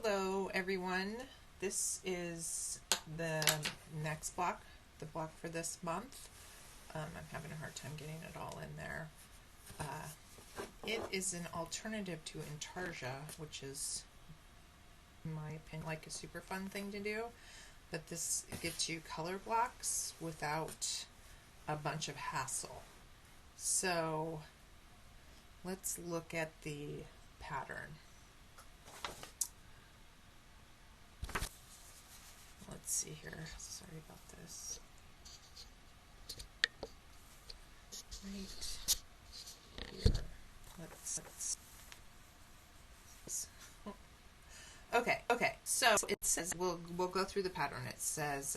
Hello everyone, this is the next block, the block for this month. I'm having a hard time getting it all in there. It is an alternative to Intarsia, which is, in my opinion, like a super fun thing to do, but this gets you color blocks without a bunch of hassle. So let's look at the pattern. Let's see here. Sorry about this. Right here. Let's Okay. So it says we'll go through the pattern. It says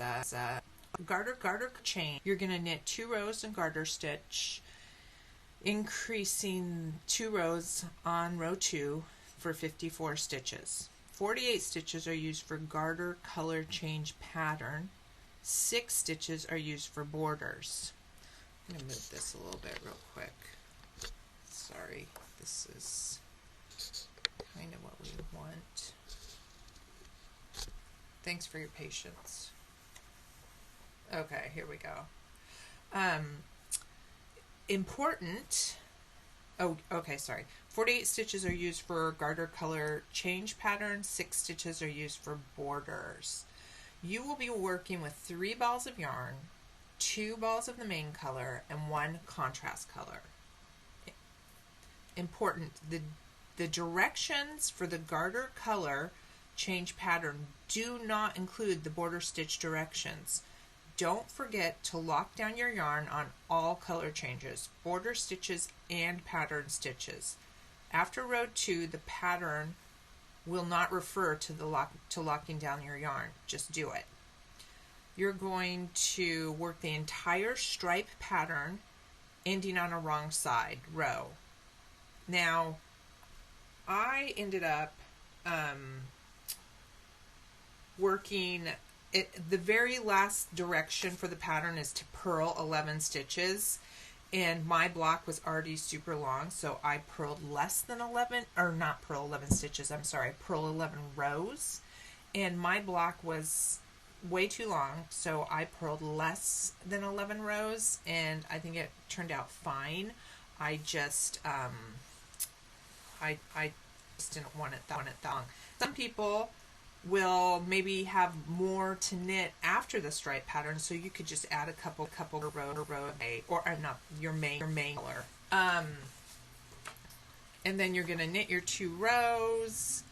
garter chain. You're going to knit 2 rows and garter stitch, increasing 2 rows on row 2 for 54 stitches. 48 stitches are used for garter color change pattern. 6 stitches are used for borders. I'm going to move this a little bit real quick. Sorry, this is kind of what we want. Thanks for your patience. Okay, here we go. Important. Oh, okay, sorry. 48 stitches are used for garter color change pattern. 6 stitches are used for borders. You will be working with 3 balls of yarn, 2 balls of the main color, and 1 contrast color. Important. The directions for the garter color change pattern do not include the border stitch directions. Don't forget to lock down your yarn on all color changes, border stitches and pattern stitches. After row 2, the pattern will not refer to locking down your yarn. Just do it. You're going to work the entire stripe pattern ending on a wrong side row. Now, I ended up working the very last direction for the pattern is to purl 11 stitches, and my block was already super long, so I purled less than 11, or not purl 11 stitches, I'm sorry, I purl 11 rows, and my block was way too long, so I purled less than 11 rows, and I think it turned out fine. I just I just didn't want it that long. Some people will maybe have more to knit after the stripe pattern, so you could just add a couple row or not your main color. And then you're going to knit your 2 rows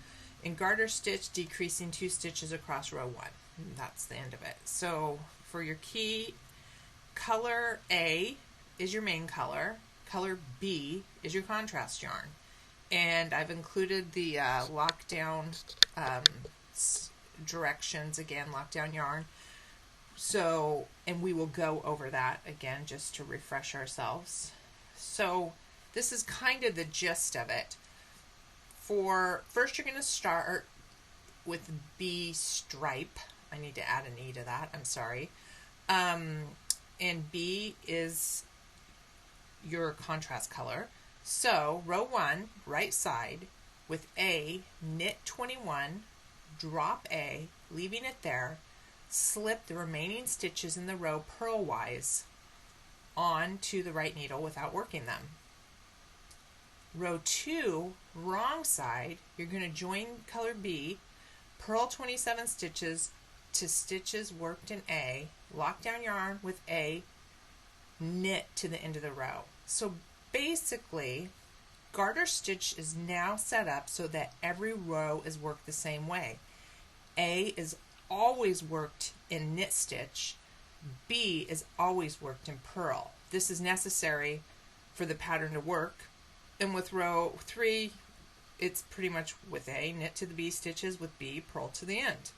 and garter stitch, decreasing 2 stitches across row 1. And that's the end of it. So for your key, color A is your main color, color B is your contrast yarn, and I've included the lockdown directions again, lockdown yarn. So, and we will go over that again just to refresh ourselves. So this is kind of the gist of it. For first, you're going to start with B stripe. I need to add an E to that. I'm sorry. And B is your contrast color. So row 1, right side, with A, knit 21, drop A, leaving it there, slip the remaining stitches in the row purlwise onto the right needle without working them. Row 2, wrong side, you're going to join color B, purl 27 stitches to stitches worked in A, lock down yarn with A, knit to the end of the row. So basically, garter stitch is now set up so that every row is worked the same way. A is always worked in knit stitch. B is always worked in purl. This is necessary for the pattern to work. And with row 3, it's pretty much with A, knit to the B stitches, with B, purl to the end.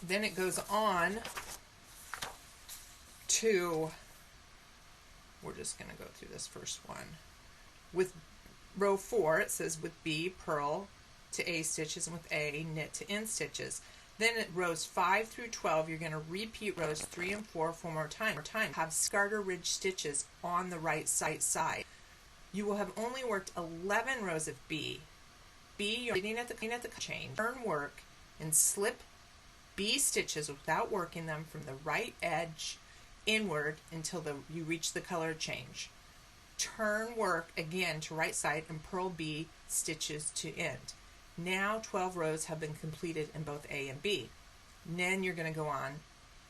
Then it goes on to, we're just going to go through this first one. With row 4, it says with B, purl to A stitches, and with A, knit to end stitches. Then at rows 5 through 12, you're going to repeat rows 3 and 4 more times. Have garter ridge stitches on the right side. You will have only worked 11 rows of B. B yarn sitting at the chain, turn work, and slip B stitches without working them from the right edge inward until you reach the color change. Turn work again to right side and purl B stitches to end. Now 12 rows have been completed in both A and B. And then you're going to go on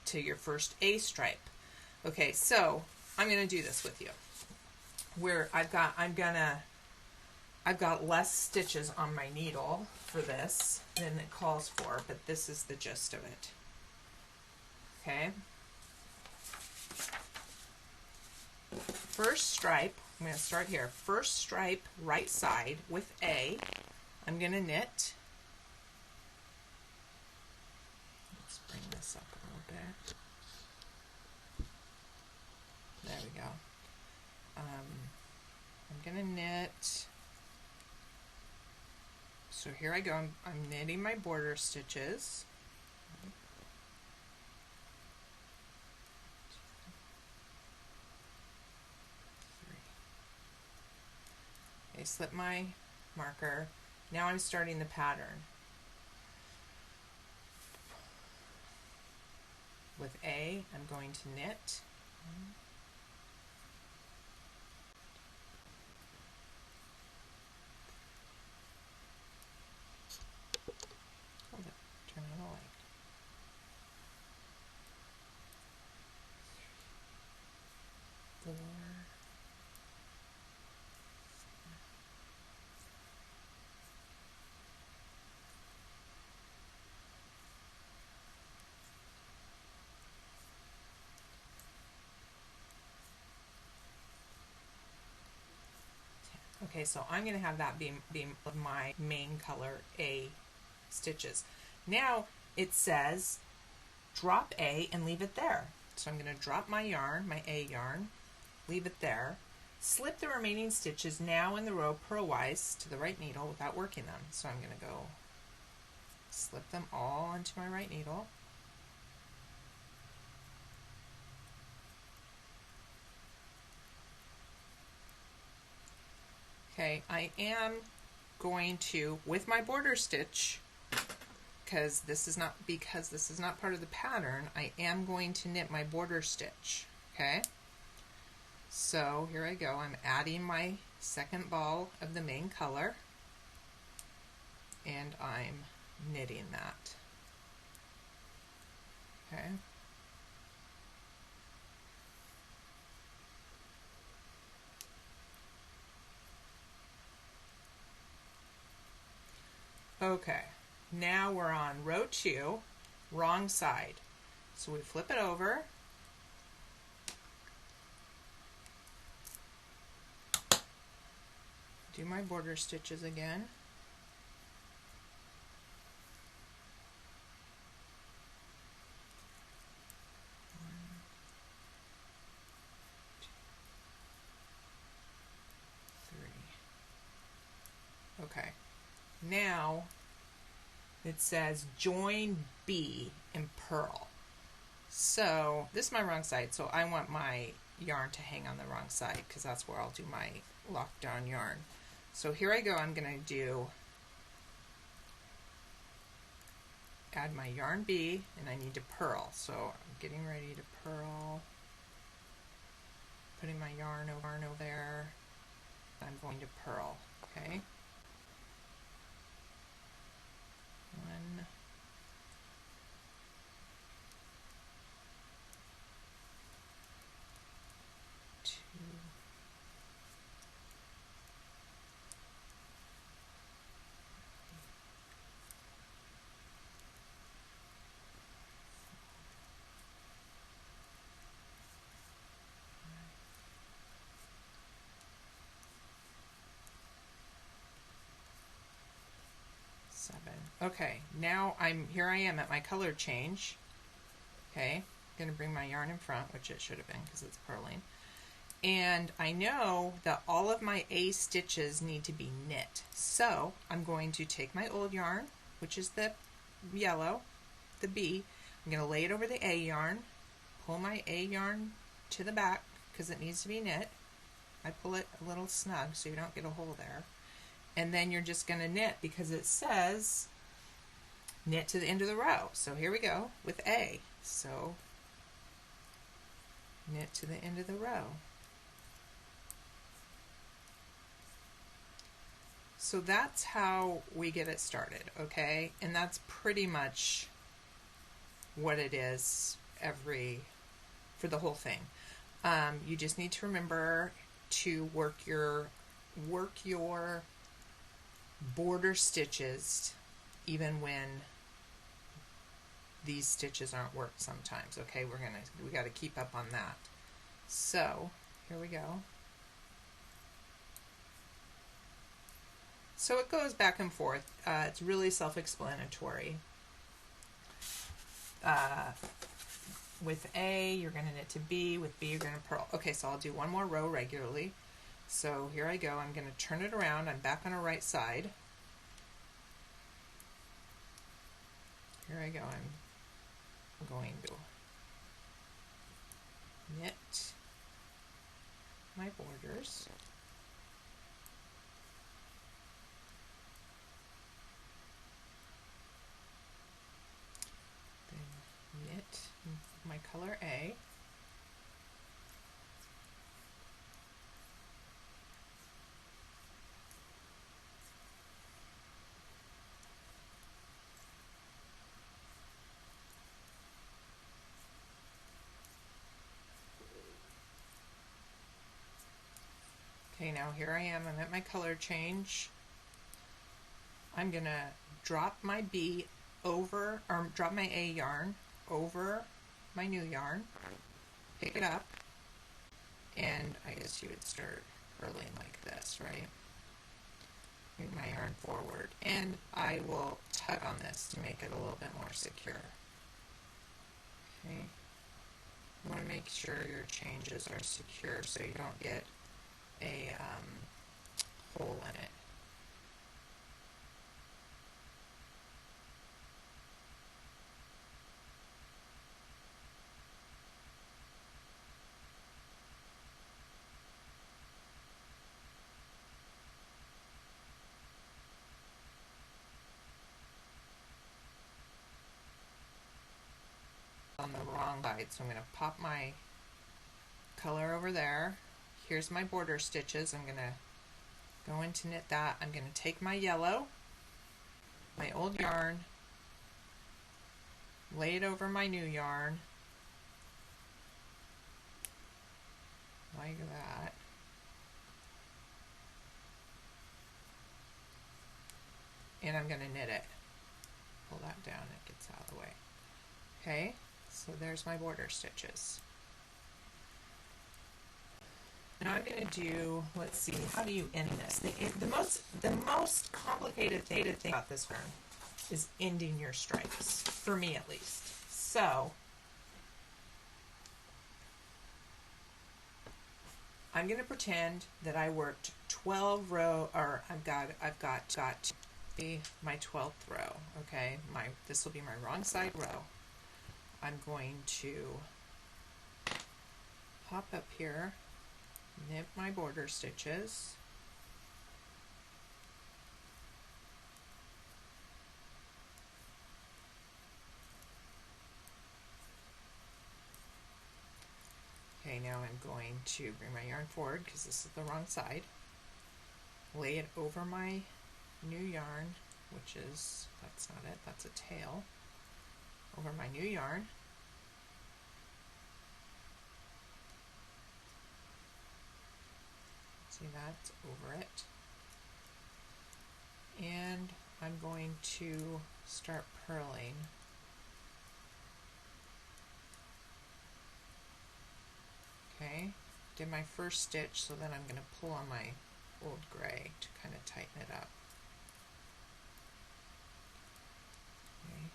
to your first A stripe. Okay, so I'm going to do this with you. Where I've got less stitches on my needle for this than it calls for, but this is the gist of it. Okay. First stripe, I'm going to start here. First stripe, right side with A. I'm going to knit. Let's bring this up a little bit. There we go. I'm going to knit. So here I go. I'm knitting my border stitches. I slip my marker. Now I'm starting the pattern. With A, I'm going to knit. Hold it. Turn on the light. Four. Okay, so I'm going to have that be my main color A stitches. Now it says drop A and leave it there. So I'm going to drop my yarn, my A yarn, leave it there, slip the remaining stitches now in the row purlwise to the right needle without working them. So I'm going to go slip them all onto my right needle. Okay, I am going to, with my border stitch, because this is not part of the pattern, I am going to knit my border stitch. Okay, so here I go. I'm adding my second ball of the main color, and I'm knitting that. Okay. Okay, now we're on row 2, wrong side. So we flip it over. Do my border stitches again. One, two, three. Okay. Now it says join B and purl. So this is my wrong side, so I want my yarn to hang on the wrong side because that's where I'll do my lockdown yarn. So here I go. I'm going to add my yarn B, and I need to purl. So I'm getting ready to purl, putting my yarn over there. I'm going to purl. Okay. 1, 2, 7. Okay, now here I am at my color change. Okay, I'm going to bring my yarn in front, which it should have been because it's purling. And I know that all of my A stitches need to be knit. So I'm going to take my old yarn, which is the yellow, the B. I'm going to lay it over the A yarn, pull my A yarn to the back because it needs to be knit. I pull it a little snug so you don't get a hole there. and then you're just going to knit because it says knit to the end of the row. So here we go with A. So knit to the end of the row. So that's how we get it started, okay? And that's pretty much what it is for the whole thing. You just need to remember to work your border stitches even when these stitches aren't worked sometimes, okay? We got to keep up on that. So here we go. So it goes back and forth. It's really self-explanatory. With A, you're going to knit to B. With B, you're going to purl. Okay, so I'll do one more row regularly. So here I go. I'm going to turn it around. I'm back on the right side. Here I go. I'm going to knit my borders. Knit my color A. Okay, now here I am. I'm at my color change. I'm going to drop my B over, or drop my A yarn over my new yarn, pick it up, and I guess you would start purling like this, right? Bring my yarn forward, and I will tug on this to make it a little bit more secure. Okay, you want to make sure your changes are secure so you don't get a hole in it. On the wrong side, so I'm going to pop my color over there. Here's my border stitches. I'm going to go in to knit that. I'm going to take my yellow, my old yarn, lay it over my new yarn, like that. And I'm going to knit it. Pull that down, it gets out of the way. Okay, so there's my border stitches. Now I'm going to do, let's see, how do you end this? The most complicated thing about this one is ending your stripes, for me at least. So I'm going to pretend that I worked 12 row, or I've got my 12th row. Okay, this will be my wrong side row. I'm going to hop up here, knit my border stitches, okay, now I'm going to bring my yarn forward because this is the wrong side, lay it over my new yarn, which is, that's not it, that's a tail, over my new yarn. See, that's over it. And I'm going to start purling. Okay, did my first stitch, so then I'm going to pull on my old gray to kind of tighten it up. Okay.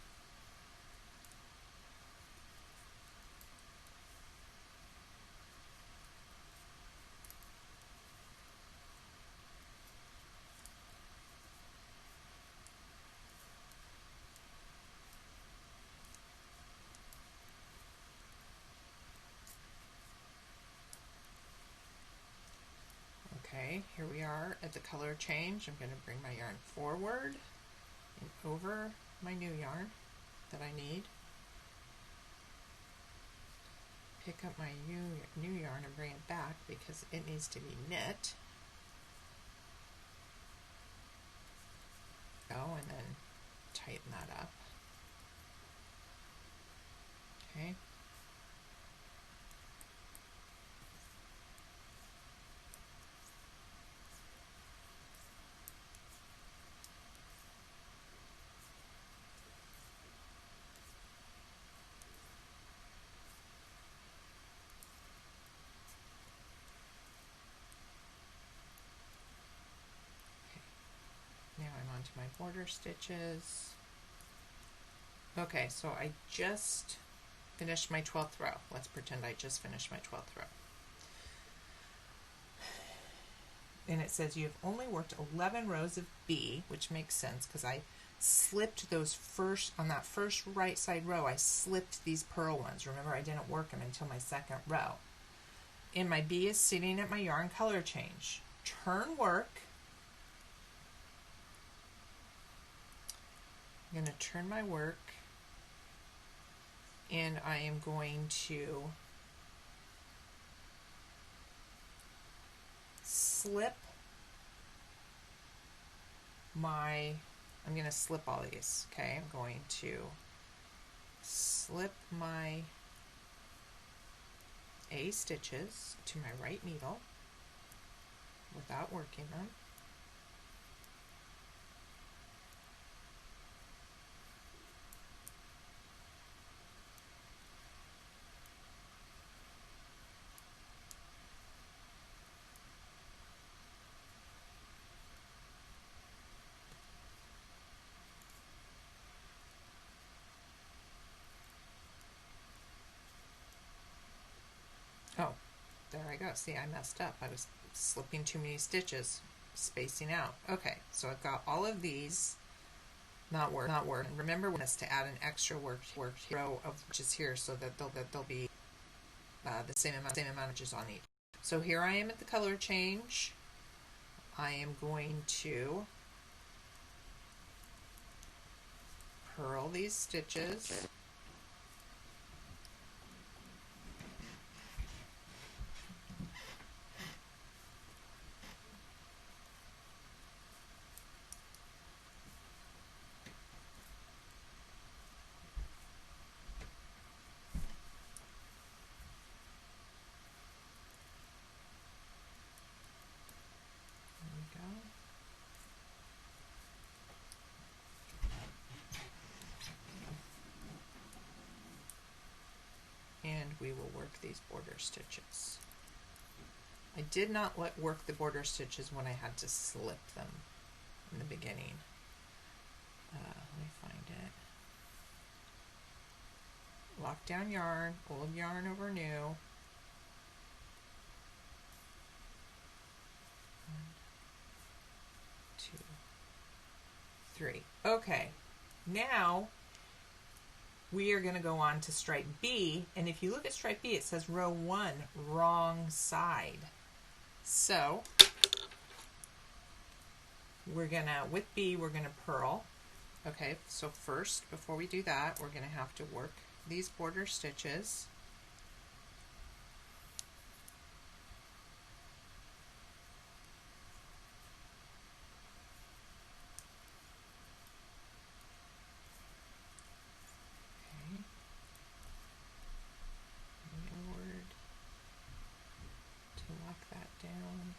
Okay, here we are at the color change, I'm going to bring my yarn forward and over my new yarn that I need. Pick up my new yarn and bring it back because it needs to be knit. Go and then tighten that up. Okay. Now I'm onto my border stitches. Okay, so I just finished my 12th row. Let's pretend I just finished my 12th row. And it says you've only worked 11 rows of B, which makes sense because I slipped those on that first right side row, I slipped these purl ones. Remember, I didn't work them until my second row. And my B is sitting at my yarn color change. Turn work. I'm going to turn my work, and I am going to slip I'm going to slip all these, okay? I'm going to slip my A stitches to my right needle without working them. Oh, there I go. See, I messed up. I was slipping too many stitches, spacing out. Okay, so I've got all of these not work. And remember when it's to add an extra work row of stitches here so that they'll be the same amount of stitches on each. So here I am at the color change. I am going to purl these stitches. And we will work these border stitches. I did not work the border stitches when I had to slip them in the beginning. Let me find it. Lock down yarn, old yarn over new. 1, 2, 3. Okay, now we are going to go on to stripe B, and if you look at stripe B, it says row 1, wrong side. So we're going to, with B, we're going to purl. Okay, so first, before we do that, we're going to have to work these border stitches. Down.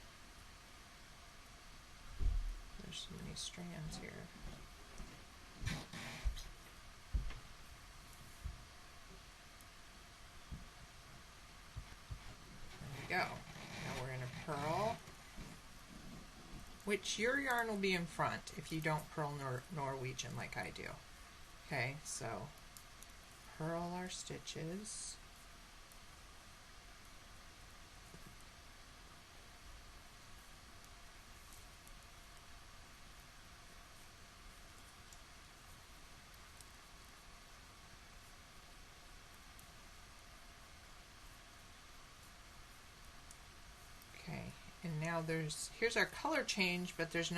There's so many strands here. There we go. Now we're going to purl, which your yarn will be in front if you don't purl Norwegian like I do. Okay, so purl our stitches. Now now here's our color change, but there's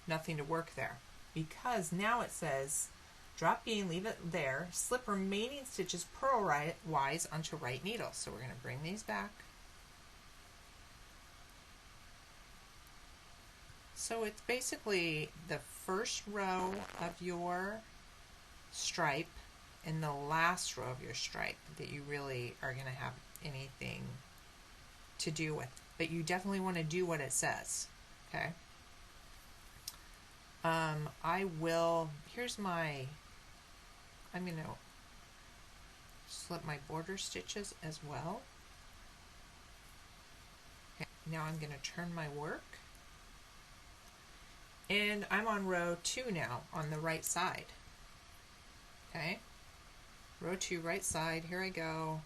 nothing to work there, because now it says drop B and leave it there, slip remaining stitches purlwise onto right needle. So we're going to bring these back. So it's basically the first row of your stripe and the last row of your stripe that you really are going to have anything to do with, but you definitely want to do what it says. Okay. I'm going to slip my border stitches as well. Okay, now I'm going to turn my work, and I'm on row 2 now on the right side. Okay, row 2, right side, here I go.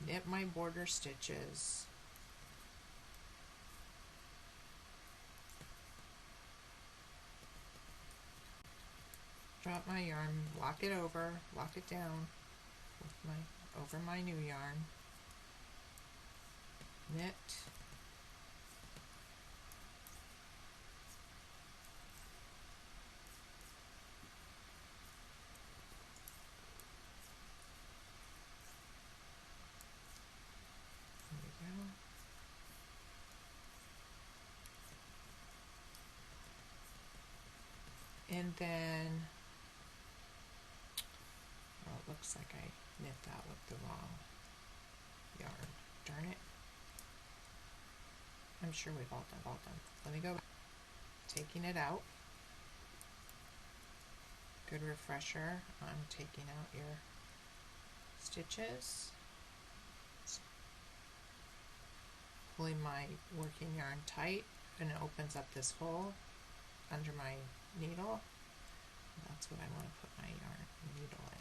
Knit my border stitches. Drop my yarn, lock it down with over my new yarn. Knit. There we go. And then, well, it looks like I knit that with the wrong yarn. Darn it. I'm sure we've all done. Let me go back. Taking it out. Good refresher on taking out your stitches. Pulling my working yarn tight, and it opens up this hole under my needle. That's what I want to put my yarn needle in.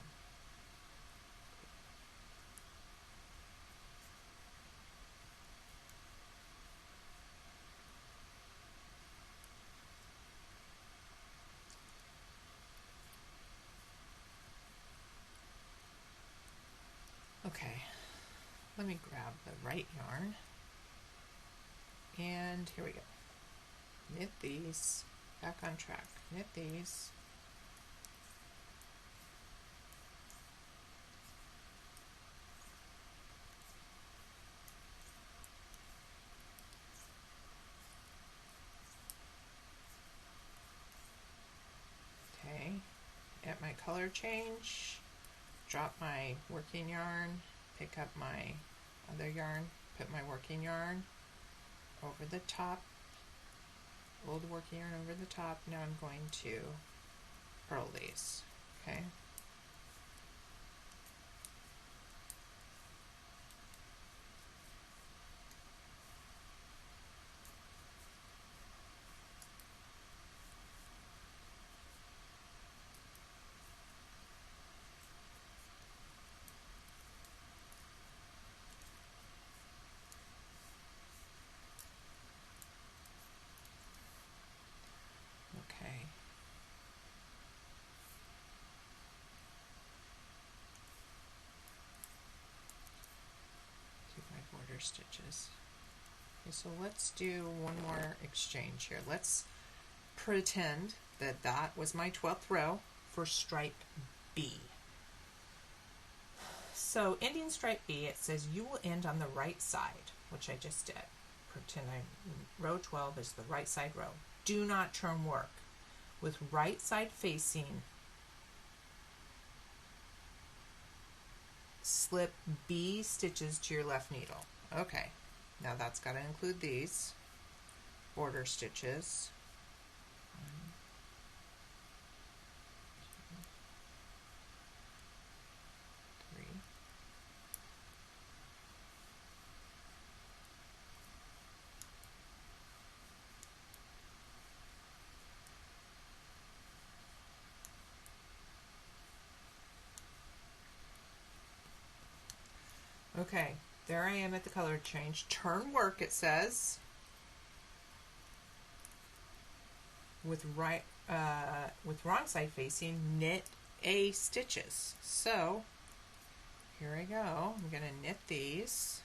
Okay, let me grab the right yarn, and here we go. Knit these, back on track, knit these. Okay, at my color change, drop my working yarn, pick up my other yarn, put my working yarn over the top, roll the working yarn over the top. Now I'm going to purl these. Okay. Okay. Do my border stitches. Okay, so let's do one more exchange here. Let's pretend that that was my 12th row for stripe B. So ending stripe B, it says you will end on the right side, which I just did. Pretend row 12 is the right side row. Do not turn work. With right side facing, slip B stitches to your left needle. Okay, now that's got to include these border stitches. 1, 2, 3. Okay, there I am at the color change. Turn work, it says. With wrong side facing, knit A stitches. So here I go. I'm going to knit these.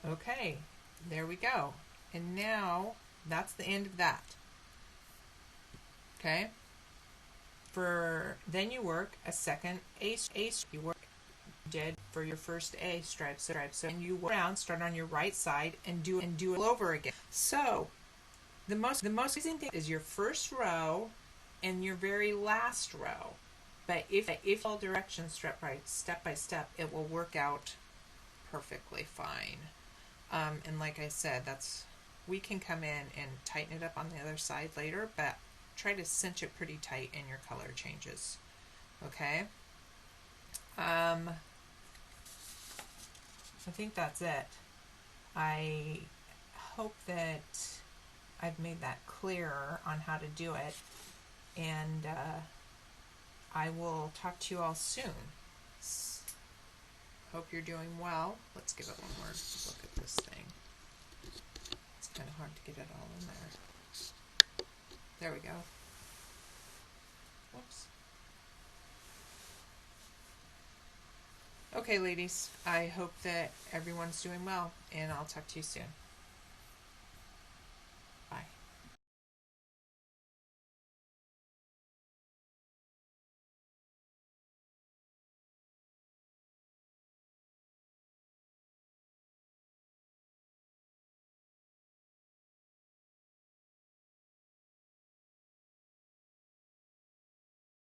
Okay, there we go. And now that's the end of that. Okay? Then you work a second A you work did for your first A stripe. So and you work around, start on your right side and do it all over again. So the most amazing thing is your first row and your very last row. But if all directions step by step, it will work out perfectly fine. And like I said, we can come in and tighten it up on the other side later, but try to cinch it pretty tight in your color changes. Okay? I think that's it. I hope that I've made that clearer on how to do it, and I will talk to you all soon. Hope you're doing well. Let's give it one more look at this thing. It's kind of hard to get it all in there. There we go. Whoops. Okay, ladies, I hope that everyone's doing well, and I'll talk to you soon.